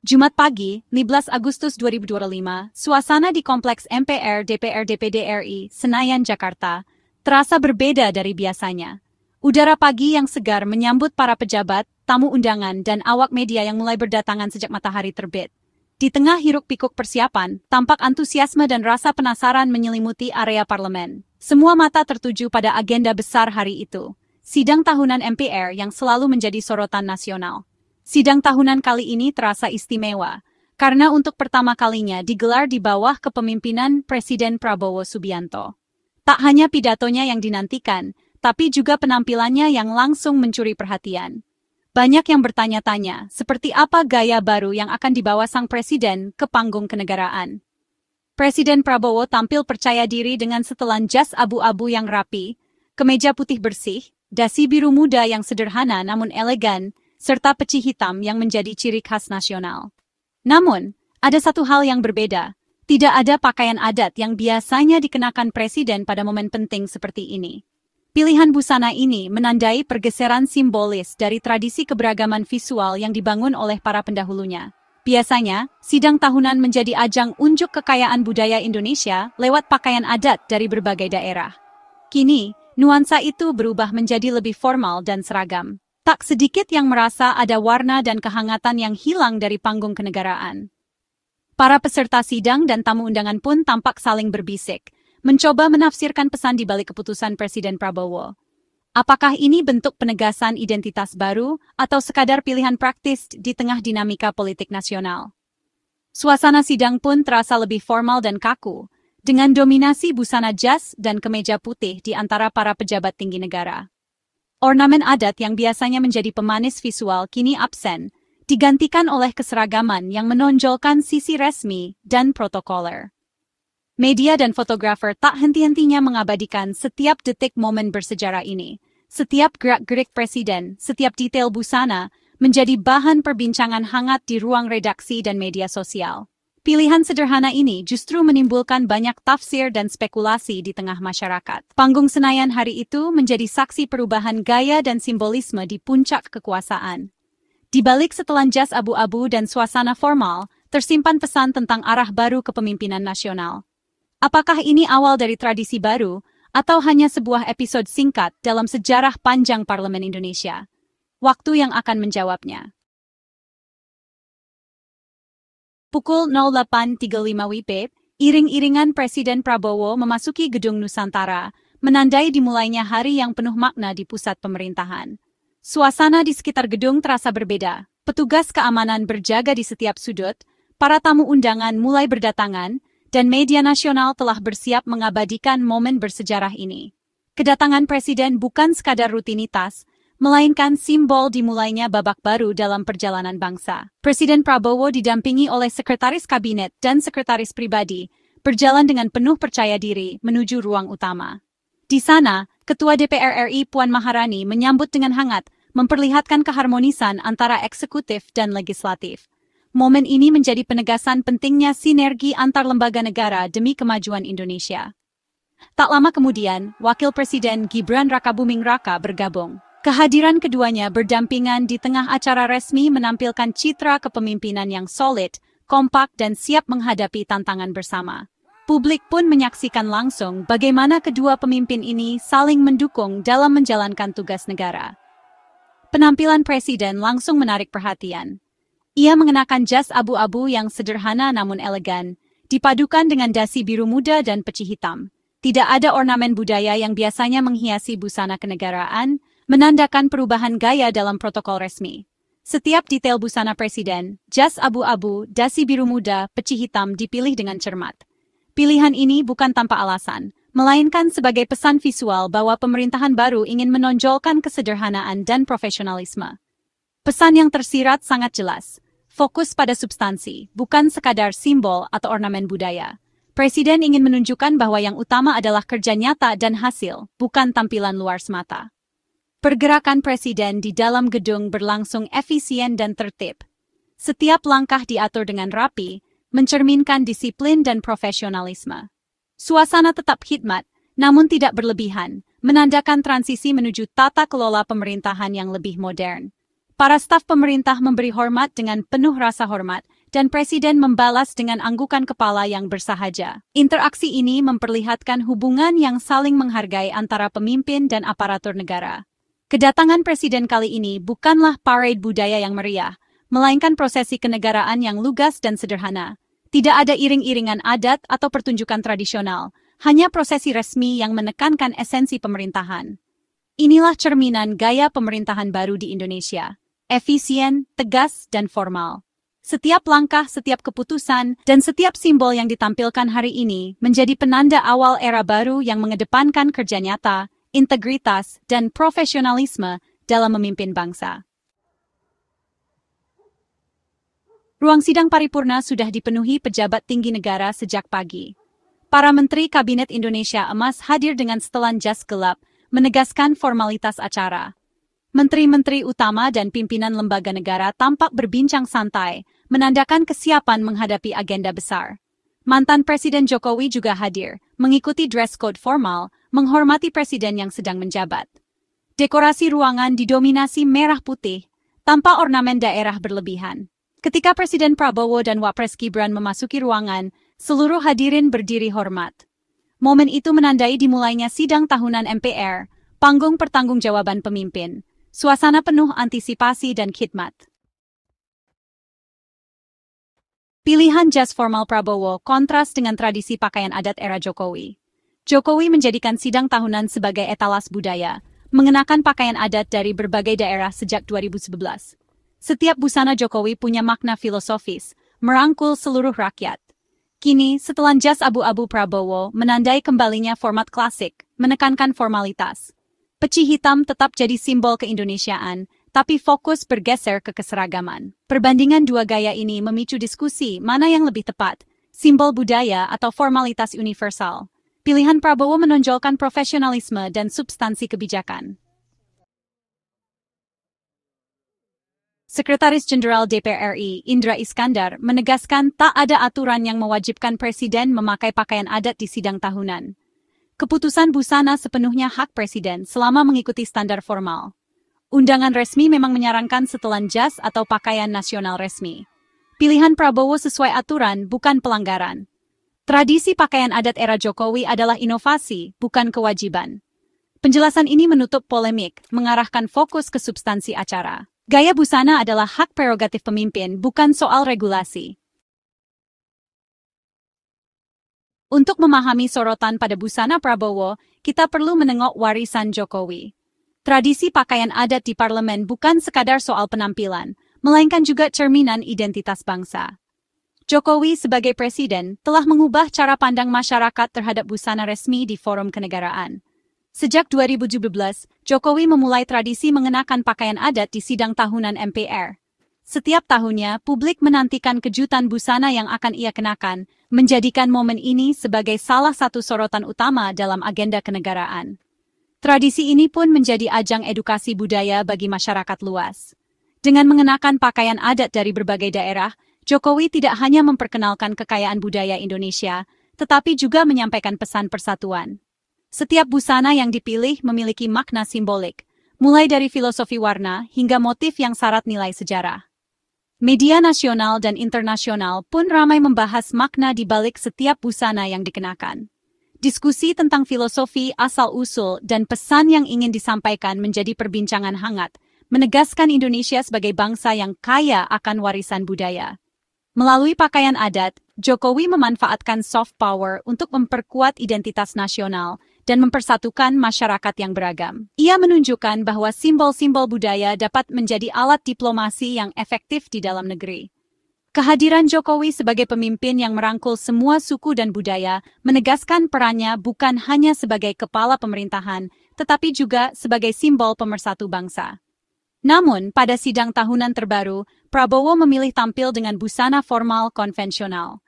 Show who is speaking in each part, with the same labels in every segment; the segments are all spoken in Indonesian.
Speaker 1: Jumat pagi, 15 Agustus 2025, suasana di Kompleks MPR DPR DPD RI, Senayan, Jakarta, terasa berbeda dari biasanya. Udara pagi yang segar menyambut para pejabat, tamu undangan, dan awak media yang mulai berdatangan sejak matahari terbit. Di tengah hiruk-pikuk persiapan, tampak antusiasme dan rasa penasaran menyelimuti area parlemen. Semua mata tertuju pada agenda besar hari itu, sidang tahunan MPR yang selalu menjadi sorotan nasional. Sidang tahunan kali ini terasa istimewa, karena untuk pertama kalinya digelar di bawah kepemimpinan Presiden Prabowo Subianto. Tak hanya pidatonya yang dinantikan, tapi juga penampilannya yang langsung mencuri perhatian. Banyak yang bertanya-tanya, seperti apa gaya baru yang akan dibawa sang presiden ke panggung kenegaraan. Presiden Prabowo tampil percaya diri dengan setelan jas abu-abu yang rapi, kemeja putih bersih, dasi biru muda yang sederhana namun elegan, serta peci hitam yang menjadi ciri khas nasional. Namun, ada satu hal yang berbeda. Tidak ada pakaian adat yang biasanya dikenakan presiden pada momen penting seperti ini. Pilihan busana ini menandai pergeseran simbolis dari tradisi keberagaman visual yang dibangun oleh para pendahulunya. Biasanya, sidang tahunan menjadi ajang unjuk kekayaan budaya Indonesia lewat pakaian adat dari berbagai daerah. Kini, nuansa itu berubah menjadi lebih formal dan seragam. Tak sedikit yang merasa ada warna dan kehangatan yang hilang dari panggung kenegaraan. Para peserta sidang dan tamu undangan pun tampak saling berbisik, mencoba menafsirkan pesan di balik keputusan Presiden Prabowo. Apakah ini bentuk penegasan identitas baru atau sekadar pilihan praktis di tengah dinamika politik nasional? Suasana sidang pun terasa lebih formal dan kaku, dengan dominasi busana jas dan kemeja putih di antara para pejabat tinggi negara. Ornamen adat yang biasanya menjadi pemanis visual kini absen, digantikan oleh keseragaman yang menonjolkan sisi resmi dan protokoler. Media dan fotografer tak henti-hentinya mengabadikan setiap detik momen bersejarah ini. Setiap gerak-gerik presiden, setiap detail busana, menjadi bahan perbincangan hangat di ruang redaksi dan media sosial. Pilihan sederhana ini justru menimbulkan banyak tafsir dan spekulasi di tengah masyarakat. Panggung Senayan hari itu menjadi saksi perubahan gaya dan simbolisme di puncak kekuasaan. Di balik setelan jas abu-abu dan suasana formal, tersimpan pesan tentang arah baru kepemimpinan nasional. Apakah ini awal dari tradisi baru, atau hanya sebuah episode singkat dalam sejarah panjang Parlemen Indonesia? Waktu yang akan menjawabnya. Pukul 08.35 WIB, iring-iringan Presiden Prabowo memasuki Gedung Nusantara, menandai dimulainya hari yang penuh makna di pusat pemerintahan. Suasana di sekitar gedung terasa berbeda. Petugas keamanan berjaga di setiap sudut, para tamu undangan mulai berdatangan, dan media nasional telah bersiap mengabadikan momen bersejarah ini. Kedatangan Presiden bukan sekadar rutinitas, melainkan simbol dimulainya babak baru dalam perjalanan bangsa. Presiden Prabowo didampingi oleh Sekretaris Kabinet dan Sekretaris Pribadi, berjalan dengan penuh percaya diri menuju ruang utama. Di sana, Ketua DPR RI Puan Maharani menyambut dengan hangat, memperlihatkan keharmonisan antara eksekutif dan legislatif. Momen ini menjadi penegasan pentingnya sinergi antar lembaga negara demi kemajuan Indonesia. Tak lama kemudian, Wakil Presiden Gibran Rakabuming Raka bergabung. Kehadiran keduanya berdampingan di tengah acara resmi menampilkan citra kepemimpinan yang solid, kompak, dan siap menghadapi tantangan bersama. Publik pun menyaksikan langsung bagaimana kedua pemimpin ini saling mendukung dalam menjalankan tugas negara. Penampilan Presiden langsung menarik perhatian. Ia mengenakan jas abu-abu yang sederhana namun elegan, dipadukan dengan dasi biru muda dan peci hitam. Tidak ada ornamen budaya yang biasanya menghiasi busana kenegaraan, menandakan perubahan gaya dalam protokol resmi. Setiap detail busana presiden, jas abu-abu, dasi biru muda, peci hitam dipilih dengan cermat. Pilihan ini bukan tanpa alasan, melainkan sebagai pesan visual bahwa pemerintahan baru ingin menonjolkan kesederhanaan dan profesionalisme. Pesan yang tersirat sangat jelas, fokus pada substansi, bukan sekadar simbol atau ornamen budaya. Presiden ingin menunjukkan bahwa yang utama adalah kerja nyata dan hasil, bukan tampilan luar semata. Pergerakan Presiden di dalam gedung berlangsung efisien dan tertib. Setiap langkah diatur dengan rapi, mencerminkan disiplin dan profesionalisme. Suasana tetap khidmat, namun tidak berlebihan, menandakan transisi menuju tata kelola pemerintahan yang lebih modern. Para staf pemerintah memberi hormat dengan penuh rasa hormat, dan Presiden membalas dengan anggukan kepala yang bersahaja. Interaksi ini memperlihatkan hubungan yang saling menghargai antara pemimpin dan aparatur negara. Kedatangan Presiden kali ini bukanlah parade budaya yang meriah, melainkan prosesi kenegaraan yang lugas dan sederhana. Tidak ada iring-iringan adat atau pertunjukan tradisional, hanya prosesi resmi yang menekankan esensi pemerintahan. Inilah cerminan gaya pemerintahan baru di Indonesia. Efisien, tegas, dan formal. Setiap langkah, setiap keputusan, dan setiap simbol yang ditampilkan hari ini menjadi penanda awal era baru yang mengedepankan kerja nyata, integritas, dan profesionalisme dalam memimpin bangsa. Ruang sidang paripurna sudah dipenuhi pejabat tinggi negara sejak pagi. Para Menteri Kabinet Indonesia Emas hadir dengan setelan jas gelap, menegaskan formalitas acara. Menteri-menteri utama dan pimpinan lembaga negara tampak berbincang santai, menandakan kesiapan menghadapi agenda besar. Mantan Presiden Jokowi juga hadir, mengikuti dress code formal, menghormati presiden yang sedang menjabat. Dekorasi ruangan didominasi merah putih, tanpa ornamen daerah berlebihan. Ketika Presiden Prabowo dan Wapres Gibran memasuki ruangan, seluruh hadirin berdiri hormat. Momen itu menandai dimulainya sidang tahunan MPR, panggung pertanggungjawaban pemimpin. Suasana penuh antisipasi dan khidmat. Pilihan jas formal Prabowo kontras dengan tradisi pakaian adat era Jokowi. Jokowi menjadikan sidang tahunan sebagai etalas budaya, mengenakan pakaian adat dari berbagai daerah sejak 2011. Setiap busana Jokowi punya makna filosofis, merangkul seluruh rakyat. Kini, setelan jas abu-abu Prabowo menandai kembalinya format klasik, menekankan formalitas. Peci hitam tetap jadi simbol keindonesiaan, tapi fokus bergeser ke keseragaman. Perbandingan dua gaya ini memicu diskusi mana yang lebih tepat, simbol budaya atau formalitas universal. Pilihan Prabowo menonjolkan profesionalisme dan substansi kebijakan. Sekretaris Jenderal DPR RI, Indra Iskandar, menegaskan tak ada aturan yang mewajibkan Presiden memakai pakaian adat di sidang tahunan. Keputusan busana sepenuhnya hak Presiden selama mengikuti standar formal. Undangan resmi memang menyarankan setelan jas atau pakaian nasional resmi. Pilihan Prabowo sesuai aturan, bukan pelanggaran. Tradisi pakaian adat era Jokowi adalah inovasi, bukan kewajiban. Penjelasan ini menutup polemik, mengarahkan fokus ke substansi acara. Gaya busana adalah hak prerogatif pemimpin, bukan soal regulasi. Untuk memahami sorotan pada busana Prabowo, kita perlu menengok warisan Jokowi. Tradisi pakaian adat di parlemen bukan sekadar soal penampilan, melainkan juga cerminan identitas bangsa. Jokowi sebagai presiden telah mengubah cara pandang masyarakat terhadap busana resmi di forum kenegaraan. Sejak 2017, Jokowi memulai tradisi mengenakan pakaian adat di sidang tahunan MPR. Setiap tahunnya, publik menantikan kejutan busana yang akan ia kenakan, menjadikan momen ini sebagai salah satu sorotan utama dalam agenda kenegaraan. Tradisi ini pun menjadi ajang edukasi budaya bagi masyarakat luas. Dengan mengenakan pakaian adat dari berbagai daerah, Jokowi tidak hanya memperkenalkan kekayaan budaya Indonesia, tetapi juga menyampaikan pesan persatuan. Setiap busana yang dipilih memiliki makna simbolik, mulai dari filosofi warna hingga motif yang syarat nilai sejarah. Media nasional dan internasional pun ramai membahas makna di balik setiap busana yang dikenakan. Diskusi tentang filosofi asal-usul dan pesan yang ingin disampaikan menjadi perbincangan hangat, menegaskan Indonesia sebagai bangsa yang kaya akan warisan budaya. Melalui pakaian adat, Jokowi memanfaatkan soft power untuk memperkuat identitas nasional dan mempersatukan masyarakat yang beragam. Ia menunjukkan bahwa simbol-simbol budaya dapat menjadi alat diplomasi yang efektif di dalam negeri. Kehadiran Jokowi sebagai pemimpin yang merangkul semua suku dan budaya menegaskan perannya bukan hanya sebagai kepala pemerintahan, tetapi juga sebagai simbol pemersatu bangsa. Namun, pada sidang tahunan terbaru, Prabowo memilih tampil dengan busana formal konvensional.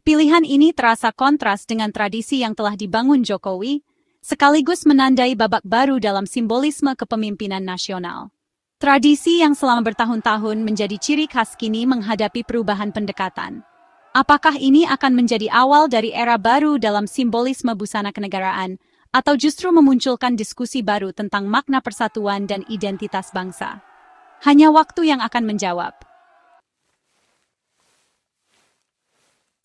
Speaker 1: Pilihan ini terasa kontras dengan tradisi yang telah dibangun Jokowi, sekaligus menandai babak baru dalam simbolisme kepemimpinan nasional. Tradisi yang selama bertahun-tahun menjadi ciri khas kini menghadapi perubahan pendekatan. Apakah ini akan menjadi awal dari era baru dalam simbolisme busana kenegaraan, atau justru memunculkan diskusi baru tentang makna persatuan dan identitas bangsa? Hanya waktu yang akan menjawab.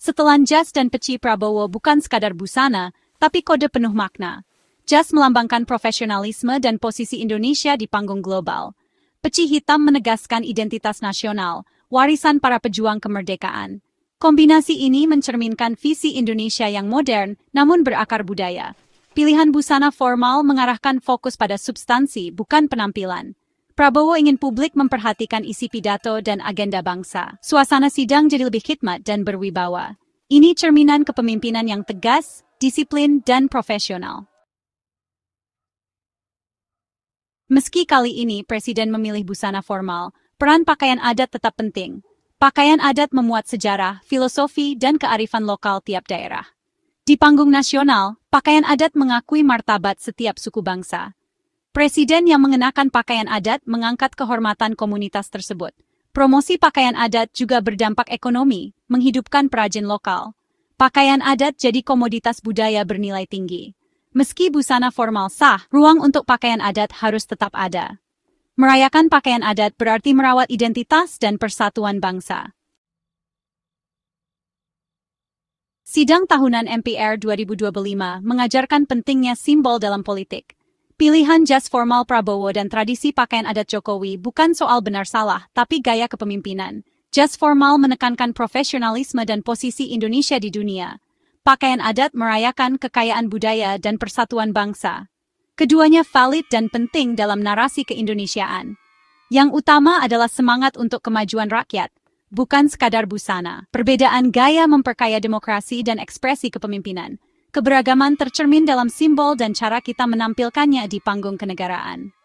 Speaker 1: Setelan jas dan peci Prabowo bukan sekadar busana, tapi kode penuh makna. Jas melambangkan profesionalisme dan posisi Indonesia di panggung global. Peci hitam menegaskan identitas nasional, warisan para pejuang kemerdekaan. Kombinasi ini mencerminkan visi Indonesia yang modern namun berakar budaya. Pilihan busana formal mengarahkan fokus pada substansi, bukan penampilan. Prabowo ingin publik memperhatikan isi pidato dan agenda bangsa. Suasana sidang jadi lebih khidmat dan berwibawa. Ini cerminan kepemimpinan yang tegas, disiplin, dan profesional. Meski kali ini Presiden memilih busana formal, peran pakaian adat tetap penting. Pakaian adat memuat sejarah, filosofi, dan kearifan lokal tiap daerah. Di panggung nasional, pakaian adat mengakui martabat setiap suku bangsa. Presiden yang mengenakan pakaian adat mengangkat kehormatan komunitas tersebut. Promosi pakaian adat juga berdampak ekonomi, menghidupkan perajin lokal. Pakaian adat jadi komoditas budaya bernilai tinggi. Meski busana formal sah, ruang untuk pakaian adat harus tetap ada. Merayakan pakaian adat berarti merawat identitas dan persatuan bangsa. Sidang tahunan MPR 2025 mengajarkan pentingnya simbol dalam politik. Pilihan jas formal Prabowo dan tradisi pakaian adat Jokowi bukan soal benar salah, tapi gaya kepemimpinan. Jas formal menekankan profesionalisme dan posisi Indonesia di dunia. Pakaian adat merayakan kekayaan budaya dan persatuan bangsa. Keduanya valid dan penting dalam narasi keindonesiaan. Yang utama adalah semangat untuk kemajuan rakyat, bukan sekadar busana. Perbedaan gaya memperkaya demokrasi dan ekspresi kepemimpinan. Keberagaman tercermin dalam simbol dan cara kita menampilkannya di panggung kenegaraan.